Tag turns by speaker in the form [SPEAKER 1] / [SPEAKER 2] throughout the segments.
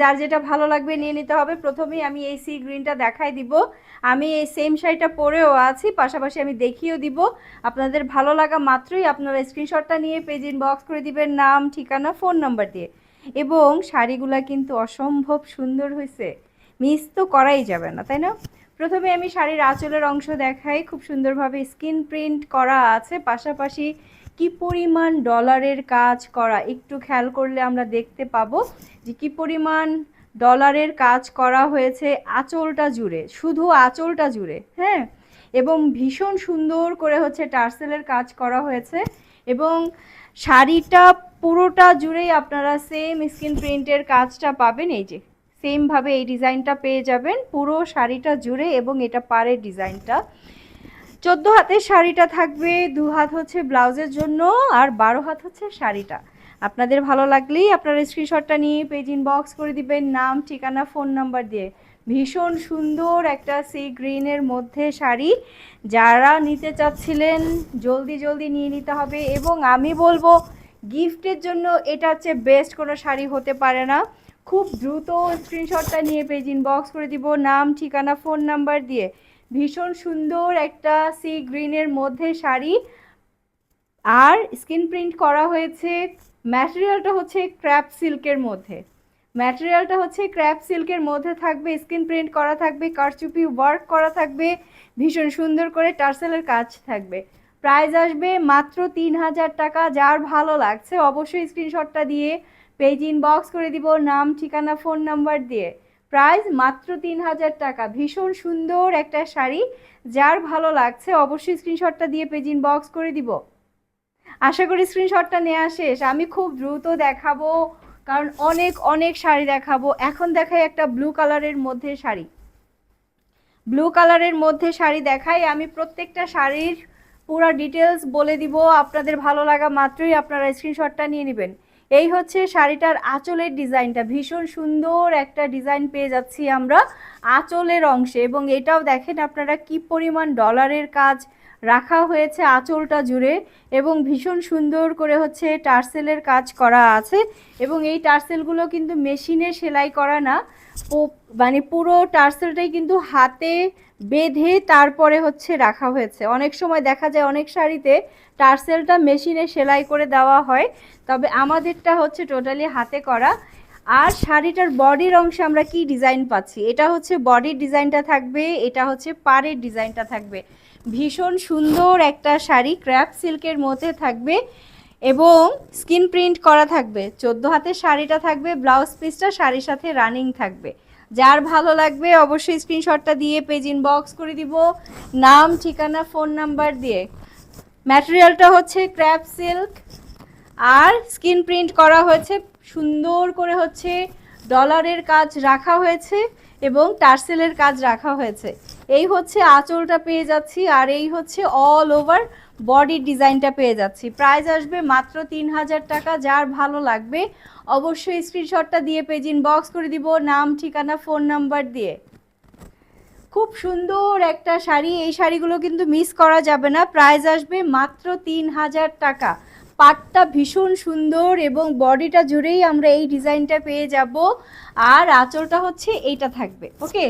[SPEAKER 1] যার যেটা ভালো লাগবে নিয়ে নিতে হবে। প্রথমেই আমি এই সি গ্রিনটা দেখাই দিব। আমি এই সেম শাড়িটা পরেও আছি, পাশাপাশি আমি দেখিয়েও দিব। আপনাদের ভালো লাগা মাত্রই আপনারা স্ক্রিনশটটা নিয়ে পেজ ইনবক্স করে দিবেন নাম, ঠিকানা, ফোন নাম্বার দিয়ে। এবং শাড়িগুলা কিন্তু অসম্ভব সুন্দর হয়েছে, মিস তো করাই যাবে না, তাই না? প্রথমে আমি শাড়ির আঁচলের অংশ দেখাই। খুব সুন্দরভাবে স্ক্রিন প্রিন্ট করা আছে, পাশাপাশি কি পরিমাণ ডলারের কাজ করা, একটু খেয়াল করলে আমরা দেখতে পাবো যে কি পরিমাণ ডলারের কাজ করা হয়েছে আঁচলটা জুড়ে, শুধু আঁচলটা জুড়ে, হ্যাঁ। এবং ভীষণ সুন্দর করে হচ্ছে টার্সেলের কাজ করা হয়েছে। এবং শাড়িটা পুরোটা জুড়েই আপনারা সেম স্ক্রিন প্রিন্টের কাজটা পাবেন। এই যে সেমভাবে এই ডিজাইনটা পেয়ে যাবেন পুরো শাড়িটা জুড়ে। এবং এটা পাড়ের ডিজাইনটা, 14 হাতের শাড়িটা থাকবে, 2 হাত হচ্ছে ব্লাউজের জন্য আর 12 হাত হচ্ছে শাড়িটা। আপনাদের ভালো লাগলেই আপনারা স্ক্রিনশটটা নিয়ে পেজ ইনবক্স করে দিবেন নাম, ঠিকানা, ফোন নাম্বার দিয়ে। ভীষণ সুন্দর একটা সি গ্রিনের মধ্যে শাড়ি, যারা নিতে চাচ্ছিলেন জলদি জলদি নিয়ে নিতে হবে। এবং আমি বলবো গিফটের জন্য এটা হচ্ছে বেস্ট কোনো শাড়ি হতে পারে না। খুব দ্রুত স্ক্রিনশটটা নিয়ে পেজ ইনবক্স করে দিব নাম, ঠিকানা, ফোন নাম্বার দিয়ে। ভীষণ সুন্দর একটা সি গ্রিনের মধ্যে শাড়ি, আর স্ক্রিন প্রিন্ট করা হয়েছে। ম্যাটেরিয়ালটা হচ্ছে ক্র্যাপ সিল্কের মধ্যে, ম্যাটেরিয়ালটা হচ্ছে ক্র্যাপ সিল্কের মধ্যে থাকবে, স্ক্রিন প্রিন্ট করা থাকবে, কারচুপি ওয়ার্ক করা থাকবে, ভীষণ সুন্দর করে টার্সেলের কাজ থাকবে। প্রাইস আসবে মাত্র 3000 টাকা। যার ভালো লাগছে অবশ্যই স্ক্রিনশটটা দিয়ে পেজ ইনবক্স করে দিব নাম, ঠিকানা, ফোন নাম্বার দিয়ে। প্রাইস মাত্র 3000 টাকা। ভীষণ সুন্দর একটা শাড়ি, যার ভালো লাগছে অবশ্যই স্ক্রিনশটটা দিয়ে পেজ ইনবক্স করে দিব। আশা করি স্ক্রিনশটটা নেওয়া শেষ। আমি খুব দ্রুত দেখাবো, কারণ অনেক অনেক শাড়ি দেখাবো। এখন দেখাই একটা ব্লু কালারের মধ্যে শাড়ি, ব্লু কালারের মধ্যে শাড়ি দেখাই। আমি প্রত্যেকটা শাড়ির পুরো ডিটেলস বলে দিব, আপনাদের ভালো লাগা মাত্রই আপনারা স্ক্রিনশটটা নিয়ে নেবেন। এই হচ্ছে শাড়িটার আঁচলের ডিজাইনটা, ভীষণ সুন্দর একটা ডিজাইন পেয়ে যাচ্ছি আমরা আঁচলের অংশে। এবং এটাও দেখেন আপনারা কি পরিমাণ ডলারের কাজ রাখা হয়েছে আঁচলটা জুড়ে। এবং ভীষণ সুন্দর করে হচ্ছে টার্সেলের কাজ করা আছে। এবং এই টার্সেলগুলো কিন্তু মেশিনে সেলাই করা না, মানে পুরো টার্সেলটাই কিন্তু হাতে বেঁধে তারপরে হচ্ছে রাখা হয়েছে। অনেক সময় দেখা যায় অনেক শাড়িতে টার্সেলটা মেশিনে সেলাই করে দেওয়া হয়, তবে আমাদেরটা হচ্ছে টোটালি হাতে করা। আর শাড়িটার বডির অংশে আমরা কি ডিজাইন পাচ্ছি, এটা হচ্ছে বডির ডিজাইনটা থাকবে, এটা হচ্ছে পাড়ের ডিজাইনটা থাকবে। ভীষণ সুন্দর একটা শাড়ি, ক্র্যাপ সিল্কের মধ্যে থাকবে এবং স্কিন প্রিন্ট করা থাকবে। 14 হাতের শাড়িটা থাকবে, ব্লাউজ পিসটা শাড়ির সাথে রানিং থাকবে। যার ভালো লাগবে অবশ্যই স্ক্রিনশটটা দিয়ে পেজ ইনবক্স করে দিব নাম, ঠিকানা, ফোন নাম্বার দিয়ে। ম্যাটেরিয়ালটা হচ্ছে ক্র্যাপ সিল্ক আর স্কিন প্রিন্ট করা হয়েছে, সুন্দর করে হচ্ছে ডলারের কাজ রাখা হয়েছে এবং টার্সেলের কাজ রাখা হয়েছে। এই হচ্ছে আঁচলটা পেয়ে যাচ্ছি, আর এই হচ্ছে অল ওভার বডির ডিজাইনটা পেয়ে যাচ্ছি। প্রাইস আসবে মাত্র 3000 টাকা। যার ভালো লাগবে অবশ্যই স্ক্রিনশটটা দিয়ে পেজ ইনবক্স করে দিব নাম, ঠিকানা, ফোন নাম্বার দিয়ে। খুব সুন্দর একটা শাড়ি, এই শাড়িগুলো কিন্তু মিস করা যাবে না। প্রাইস আসবে মাত্র 3000 টাকা। পাটটা ভীষণ সুন্দর এবং বডিটা জুড়েই আমরা এই ডিজাইনটা পেয়ে যাব। আর আঁচলটা হচ্ছে এইটা থাকবে। ওকে,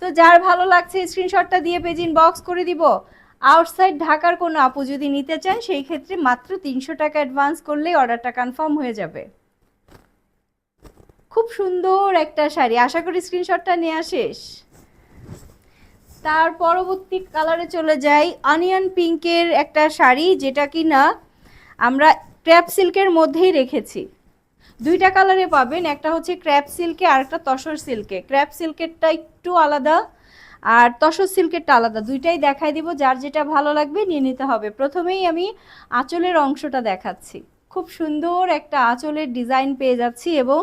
[SPEAKER 1] তো যার ভালো লাগছে স্ক্রিনশটটা দিয়ে পেজ ইনবক্স করে দিব। আউটসাইড ঢাকার কোনো আপু যদি নিতে চান সেই ক্ষেত্রে মাত্র 300 টাকা অ্যাডভান্স করলেই অর্ডারটা কনফার্ম হয়ে যাবে। খুব সুন্দর একটা শাড়ি, আশা করি স্ক্রিনশটটা নেওয়া শেষ। তার পরবর্তী কালারে চলে যাই, অনিয়ন পিঙ্কের একটা শাড়ি, যেটা কি না আমরা ক্র্যাপ সিল্কের মধ্যেই রেখেছি। দুইটা কালারে পাবেন, একটা হচ্ছে ক্র্যাপ সিল্কে আর একটা তসর সিল্কে। ক্র্যাপ সিল্কেরটা একটু আলাদা আর তসর সিল্কেরটা আলাদা, দুইটাই দেখাই দিব। যার যেটা ভালো লাগবে নিয়ে নিতে হবে। প্রথমেই আমি আঁচলের অংশটা দেখাচ্ছি। খুব সুন্দর একটা আঁচলের ডিজাইন পেয়ে যাচ্ছি এবং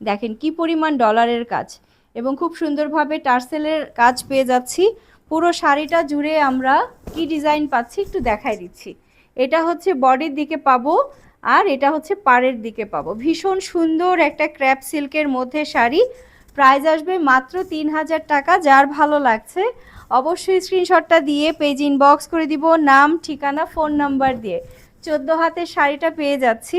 [SPEAKER 1] দেখেন কি পরিমাণ ডলারের কাজ এবং খুব সুন্দরভাবে টার্সেলের কাজ পেয়ে যাচ্ছি। পুরো শাড়িটা জুড়ে আমরা কি ডিজাইন পাচ্ছি একটু দেখাই দিচ্ছি। এটা হচ্ছে বডির দিকে পাবো আর এটা হচ্ছে পাড়ের দিকে পাবো। ভীষণ সুন্দর একটা ক্র্যাপ সিল্কের মধ্যে শাড়ি। প্রাইস আসবে মাত্র 3000 টাকা। যার ভালো লাগছে অবশ্যই স্ক্রিনশটটা দিয়ে পেজ ইনবক্স করে দিব নাম, ঠিকানা, ফোন নাম্বার দিয়ে। 14 হাতের শাড়িটা পেয়ে যাচ্ছি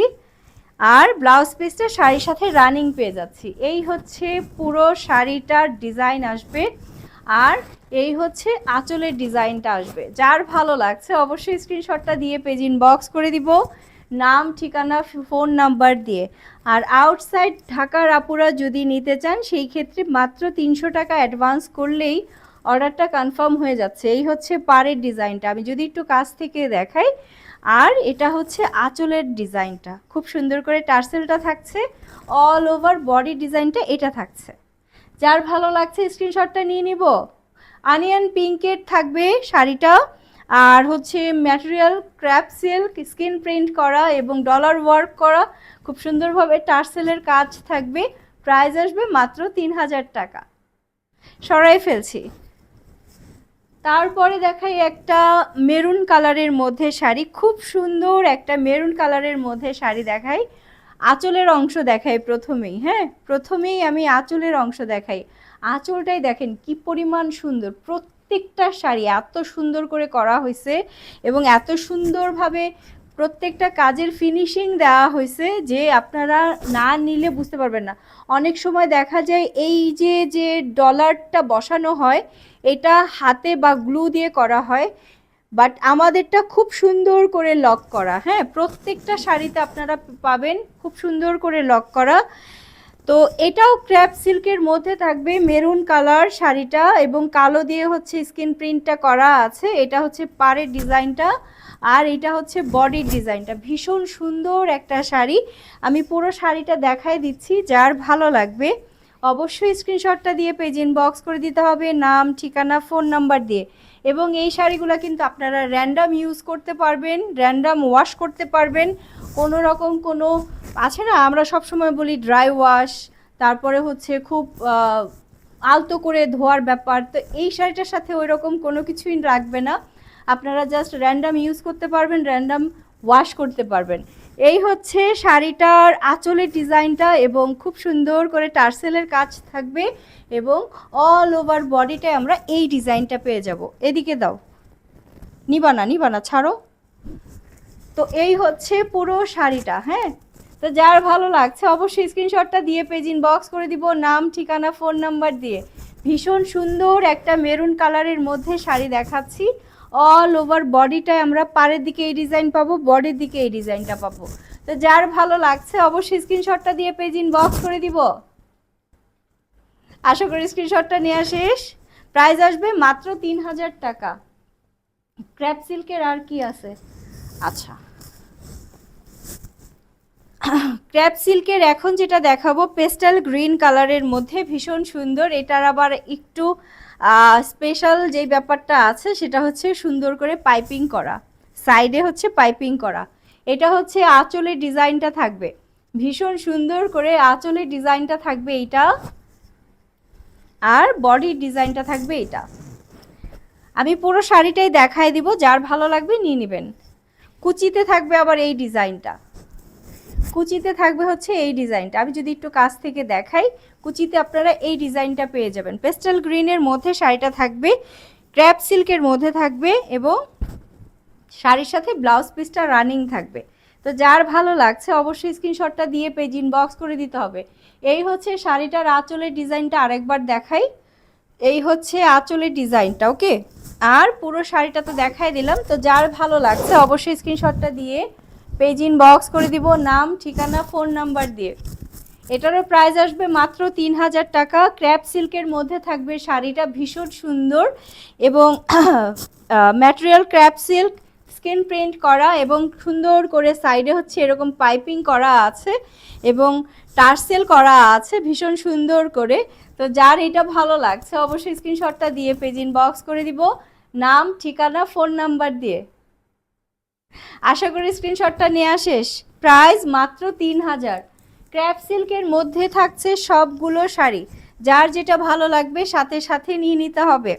[SPEAKER 1] আর ব্লাউজ পিসটা শাড়ির সাথে রানিং পেয়ে যাচ্ছি। এই হচ্ছে পুরো শাড়িটার ডিজাইন আসবে, আর এই হচ্ছে আঁচলের ডিজাইনটা আসবে। যার ভালো লাগছে অবশ্যই স্ক্রিনশটটা দিয়ে পেজ ইনবক্স করে দিব, নাম ঠিকানা ফোন নাম্বার দিয়ে। আর আউটসাইড ঢাকার আপুরা যদি নিতে চান সেই ক্ষেত্রে মাত্র 300 টাকা অ্যাডভান্স করলেই অর্ডারটা কনফার্ম হয়ে যাচ্ছে। এই হচ্ছে পাড়ের ডিজাইনটা, আমি যদি একটু কাছ থেকে দেখাই। আর এটা হচ্ছে আঁচলের ডিজাইনটা, খুব সুন্দর করে টার্সেলটা থাকছে, অল ওভার বডি ডিজাইনটা এটা থাকছে। যার ভালো লাগছে স্ক্রিনশটটা নিয়ে নিব। আনিয়ন পিঙ্কের থাকবে শাড়িটা, আর হচ্ছে material crap silk, skin print করা এবং ডলার ওয়ার্ক করা, খুব সুন্দরভাবে টার্সেলের কাজ থাকবে। প্রাইস আসবে মাত্র 3000 টাকা। সরাই ফেলছি। তারপরে দেখাই একটা মেরুন কালারের মধ্যে শাড়ি, খুব সুন্দর একটা মেরুন কালারের মধ্যে শাড়ি দেখাই। আঁচলের অংশ দেখাই প্রথমেই, হ্যাঁ প্রথমেই আমি আঁচলের অংশ দেখাই। আঁচলটাই দেখেন কি পরিমাণ সুন্দর, প্রত্যেকটা শাড়ি এত সুন্দর করে করা হয়েছে এবং এত সুন্দরভাবে প্রত্যেকটা কাজের ফিনিশিং দেওয়া হয়েছে যে আপনারা না নিলে বুঝতে পারবেন না। অনেক সময় দেখা যায় এই যে ডলারটা বসানো হয় এটা হাতে বা গ্লু দিয়ে করা হয়, বাট আমাদেরটা খুব সুন্দর করে লক করা। হ্যাঁ প্রত্যেকটা শাড়িতে আপনারা পাবেন খুব সুন্দর করে লক করা। তো এটাও ক্র্যাপ সিল্কের মধ্যে থাকবে, মেরুন কালার শাড়িটা এবং কালো দিয়ে হচ্ছে স্কিন প্রিন্টটা করা আছে। এটা হচ্ছে পাড়ের ডিজাইনটা, আর এটা হচ্ছে বডির ডিজাইনটা। ভীষণ সুন্দর একটা শাড়ি, আমি পুরো শাড়িটা দেখাই দিচ্ছি। যার ভালো লাগবে অবশ্যই স্ক্রিনশটটা দিয়ে পেজ ইনবক্স করে দিতে হবে, নাম ঠিকানা ফোন নাম্বার দিয়ে। এবং এই শাড়িগুলো কিন্তু আপনারা র্যান্ডাম ইউজ করতে পারবেন, র্যান্ডাম ওয়াশ করতে পারবেন। কোনো রকম কোনো আছে না, আমরা সবসময় বলি ড্রাই ওয়াশ, তারপরে হচ্ছে খুব আলতো করে ধোয়ার ব্যাপার, তো এই শাড়িটার সাথে ওই রকম কোনো কিছুই রাখবে না। আপনারা জাস্ট র্যান্ডাম ইউজ করতে পারবেন, র্যান্ডাম ওয়াশ করতে পারবেন। এই হচ্ছে শাড়িটার আঁচলের ডিজাইনটা এবং খুব সুন্দর করে টার্সেলের কাজ থাকবে এবং অল ওভার বডিটায় আমরা এই ডিজাইনটা পেয়ে যাব। এদিকে দাও, নিবানা ছাড়ো। তো এই হচ্ছে পুরো শাড়িটা। হ্যাঁ তো যার ভালো লাগছে অবশ্যই স্ক্রিনশটটা দিয়ে পেজ ইনবক্স করে দিব, নাম ঠিকানা ফোন নাম্বার দিয়ে। ভীষণ সুন্দর একটা মেরুন কালারের মধ্যে শাড়ি দেখাচ্ছি, অল ওভার বডিটায় আমরা পাড়ের দিকে এই ডিজাইন পাবো, বডির দিকে এই ডিজাইনটা পাবো। তো যার ভালো লাগছে অবশ্যই স্ক্রিনশটটা দিয়ে পেজ ইনবক্স করে দিব। আশা করি স্ক্রিনশটটা নেওয়া শেষ। প্রাইস আসবে মাত্র 3000 টাকা। ক্র্যাপ সিল্কের আর কি আছে, আচ্ছা ক্র্যাপ সিল্কের এখন যেটা দেখাবো পেস্টাল গ্রিন কালারের মধ্যে, ভীষণ সুন্দর। এটার আবার একটু স্পেশাল যেই ব্যাপারটা আছে সেটা হচ্ছে সুন্দর করে পাইপিং করা, সাইডে হচ্ছে পাইপিং করা। এটা হচ্ছে আঁচলের ডিজাইনটা থাকবে, ভীষণ সুন্দর করে আঁচলের ডিজাইনটা থাকবে এইটা, আর বডির ডিজাইনটা থাকবে এটা। আমি পুরো শাড়িটাই দেখাই দিব, যার ভালো লাগবে নিয়ে নেবেন। কুচিতে থাকবে আবার এই ডিজাইনটা, কুচিতে থাকবে হচ্ছে এই ডিজাইনটা। আমি যদি একটু কাছ থেকে দেখাই, কুচিতে আপনারা এই ডিজাইনটা পেয়ে যাবেন। পেস্টাল গ্রিনের মধ্যে শাড়িটা থাকবে, ক্র্যাপ সিল্কের মধ্যে থাকবে এবং শাড়ির সাথে ব্লাউজ পিসটা রানিং থাকবে। তো যার ভালো লাগছে অবশ্যই স্ক্রিনশটটা দিয়ে পেজ ইনবক্স করে দিতে হবে। এই হচ্ছে শাড়িটার আঁচলের ডিজাইনটা, আরেকবার দেখাই। এই হচ্ছে আঁচলের ডিজাইনটা, ওকে। আর পুরো শাড়িটা তো দেখাই দিলাম। তো যার ভালো লাগছে অবশ্যই স্ক্রিনশটটা দিয়ে পেজ ইনবক্স করে দিব, নাম ঠিকানা ফোন নাম্বার দিয়ে। এটারও প্রাইস আসবে মাত্র 3000 টাকা। ক্র্যাপ সিল্কের মধ্যে থাকবে শাড়িটা, ভীষণ সুন্দর এবং material crap silk, skin print করা এবং সুন্দর করে সাইডে হচ্ছে এরকম পাইপিং করা আছে এবং টার্সেল করা আছে ভীষণ সুন্দর করে। তো যার এটা ভালো লাগছে অবশ্যই স্ক্রিনশটটা দিয়ে পেজ ইনবক্স করে দিব, নাম ঠিকানা ফোন নাম্বার দিয়ে। আশা করি স্ক্রিনশটটা নেওয়া শেষ। প্রাইস মাত্র 3000। ক্র্যাপ সিল্কের মধ্যে থাকছে সবগুলো শাড়ি, যার যেটা ভালো লাগবে সাথে সাথে নিয়ে নিতে হবে।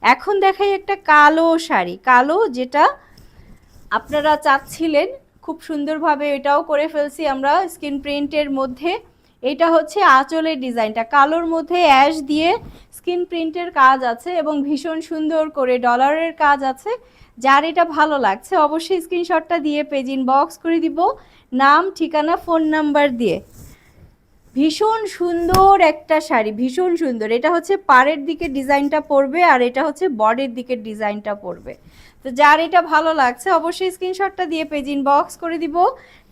[SPEAKER 1] এখন দেখাই একটা কালো শাড়ি, কালো যেটা আপনারা চাচ্ছিলেন, খুব সুন্দরভাবে এটাও করে ফেলছি আমরা স্কিন প্রিন্টের মধ্যে। এটা হচ্ছে আঁচলের ডিজাইনটা, কালোর মধ্যে অ্যাশ দিয়ে স্ক্রিন প্রিন্টের কাজ আছে এবং ভীষণ সুন্দর করে ডলারের কাজ আছে। যার এটা ভালো লাগছে অবশ্যই স্ক্রিনশটটা দিয়ে পেজ ইনবক্স করে দিব, নাম ঠিকানা ফোন নাম্বার দিয়ে। ভীষণ সুন্দর একটা শাড়ি, ভীষণ সুন্দর। এটা হচ্ছে পাড়ের দিকে ডিজাইনটা পড়বে আর এটা হচ্ছে বডির দিকের ডিজাইনটা পড়বে। তো যার এটা ভালো লাগছে অবশ্যই স্ক্রিনশটটা দিয়ে পেজ ইনবক্স করে দিব,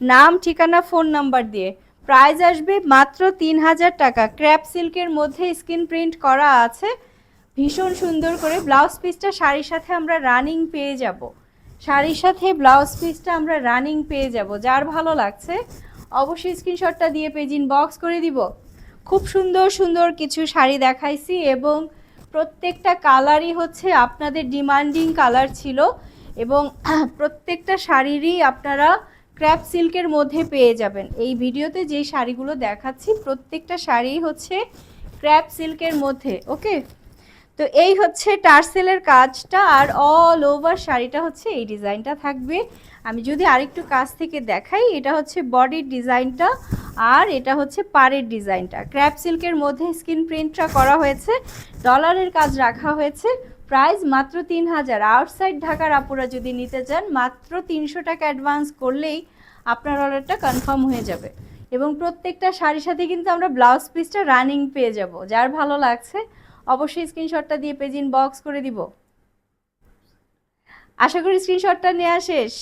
[SPEAKER 1] নাম ঠিকানা ফোন নাম্বার দিয়ে। প্রাইস আসবে মাত্র 3000 টাকা। ক্র্যাপ সিল্কের মধ্যে স্ক্রিন প্রিন্ট করা আছে, ভীষণ সুন্দর করে। ব্লাউজ পিসটা শাড়ির সাথে আমরা রানিং পেয়ে যাব, শাড়ির সাথে ব্লাউজ পিসটা আমরা রানিং পেয়ে যাব। যার ভালো লাগছে অবশ্যই স্ক্রিনশটটা দিয়ে পেজ ইনবক্স করে দিব। খুব সুন্দর সুন্দর কিছু শাড়ি দেখাইছি এবং প্রত্যেকটা কালারই হচ্ছে আপনাদের ডিমান্ডিং কালার ছিল এবং প্রত্যেকটা শাড়িরই আপনারা ক্র্যাপ সিল্কের মধ্যে পেয়ে যাবেন। এই ভিডিওতে যে শাড়িগুলো দেখাচ্ছি প্রত্যেকটা শাড়ি হচ্ছে ক্র্যাপ সিল্কের মধ্যে। ওকে, তো এই হচ্ছে টার্সেলের কাজটা আর অল ওভার শাড়িটা হচ্ছে এই ডিজাইনটা থাকবে। আমি যদি আরেকটু কাছ থেকে দেখাই, এটা হচ্ছে বডির ডিজাইনটা আর এটা হচ্ছে পাড়ের ডিজাইনটা। ক্র্যাপ সিল্কের মধ্যে স্ক্রিন প্রিন্টটা করা হয়েছে, ডলারের কাজ রাখা হয়েছে। প্রাইস মাত্র 3000। আউটসাইড ঢাকার আপুরা যদি নিতে চান মাত্র 300 টাকা অ্যাডভান্স করলেই আপনার অর্ডারটা কনফার্ম হয়ে যাবে এবং প্রত্যেকটা শাড়ির সাথে কিন্তু আমরা ব্লাউজ পিসটা রানিং পেয়ে যাব। যার ভালো লাগছে অবশ্যই স্ক্রিনশটটা দিয়ে পেজ ইনবক্স করে দিব। আশা করি স্ক্রিনশটটা নেওয়া শেষ।